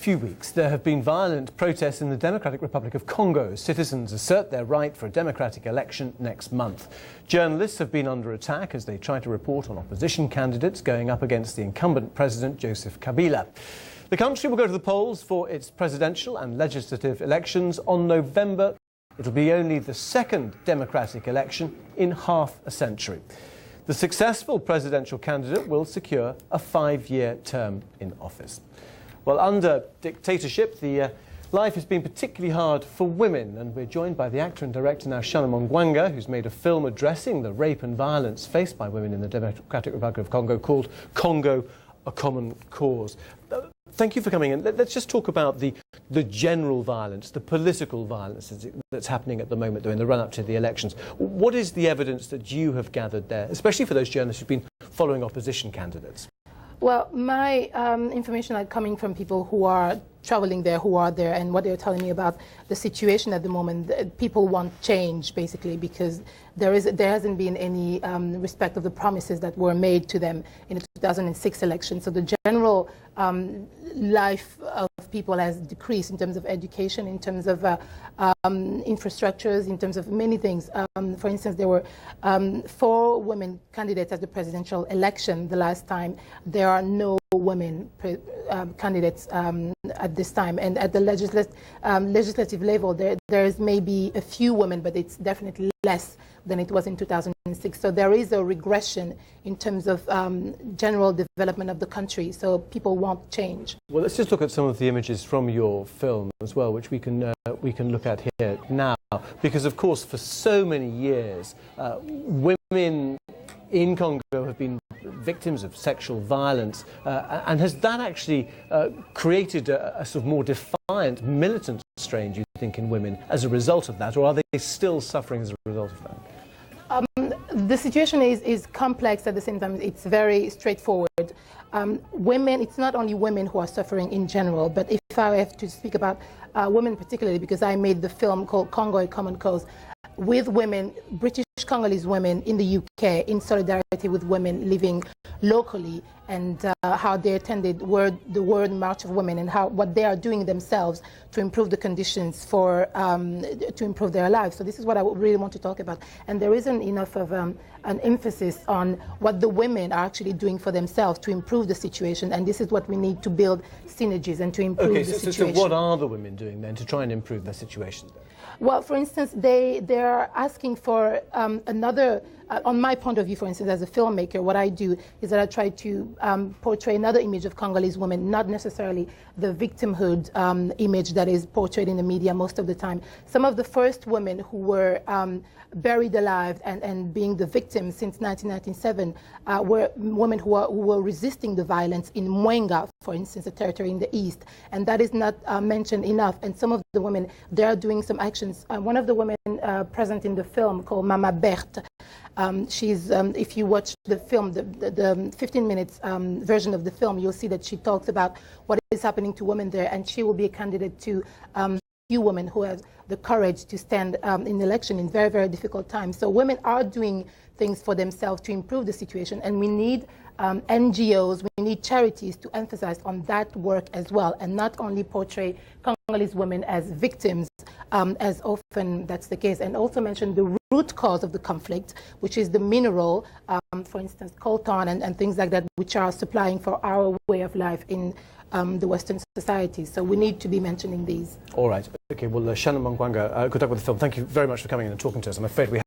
few weeks, there have been violent protests in the Democratic Republic of Congo. Citizens assert their right for a democratic election next month. Journalists have been under attack as they try to report on opposition candidates going up against the incumbent president, Joseph Kabila. The country will go to the polls for its presidential and legislative elections on November. It'll be only the second democratic election in half a century. The successful presidential candidate will secure a 5-year term in office. Well, under dictatorship, the life has been particularly hard for women, and we're joined by the actor and director now, SHANA Mongwanga, who's made a film addressing the rape and violence faced by women in the Democratic Republic of Congo called Congo, a Common Cause. Thank you for coming in. Let's just talk about the general violence, the political violence that's happening at the moment, though, in the run-up to the elections. What is the evidence that you have gathered there, especially for those journalists who've been following opposition candidates? Well, my information are coming from people who are traveling there, who are there, and what they're telling me about the situation at the moment. People want change, basically, because there hasn't been any respect of the promises that were made to them in the 2006 election. So the general life of people has decreased in terms of education, in terms of infrastructures, in terms of many things. For instance, there were 4 women candidates at the presidential election the last time. There are no women candidates at this time, and at the legislative level there is maybe a few women, but it's definitely less than it was in 2006. So there is a regression in terms of general development of the country. So people want change. Well, let's just look at some of the images from your film as well, which we can look at here now, because of course for so many years women in Congo have been victims of sexual violence, and has that actually created a sort of more defiant, militant strain, do you think, in women as a result of that, or are they still suffering as a result of that? The situation is complex. At the same time, it's very straightforward. Women, it's not only women who are suffering in general, but if I have to speak about women particularly, because I made the film called Congo, a Common Cause, with women, British Congolese women in the UK, in solidarity with women living locally, and how they attended the World March of Women, and what they are doing themselves to improve the conditions for to improve their lives. So this is what I really want to talk about, and there isn't enough of an emphasis on what the women are actually doing for themselves to improve the situation, and this is what we need to build synergies and to improve the situation. So what are the women doing then to try and improve their situation? Well, for instance, they're asking for another, on my point of view, for instance, as a filmmaker, what I do is that I try to portray another image of Congolese women, not necessarily the victimhood image that is portrayed in the media most of the time. Some of the first women who were buried alive and being the victims since 1997 were women who were resisting the violence in Mwenga, for instance, a territory in the east, and that is not mentioned enough. And some of the women, they are doing some actions. One of the women present in the film, called Mama Berthe, she's, if you watch the film, the 15 minutes version of the film, you'll see that she talks about what is happening to women there, and she will be a candidate to few women who have the courage to stand in election in very, very difficult times. So women are doing things for themselves to improve the situation, and we need NGOs, we need charities to emphasize on that work as well, and not only portray Congolese women as victims, as often that's the case, and also mention the root cause of the conflict, which is the mineral, for instance, coltan and things like that, which are supplying for our way of life in the Western societies. So we need to be mentioning these. All right. Okay. Well, SHANA Mongwanga, good luck with the film. Thank you very much for coming in and talking to us. I'm afraid we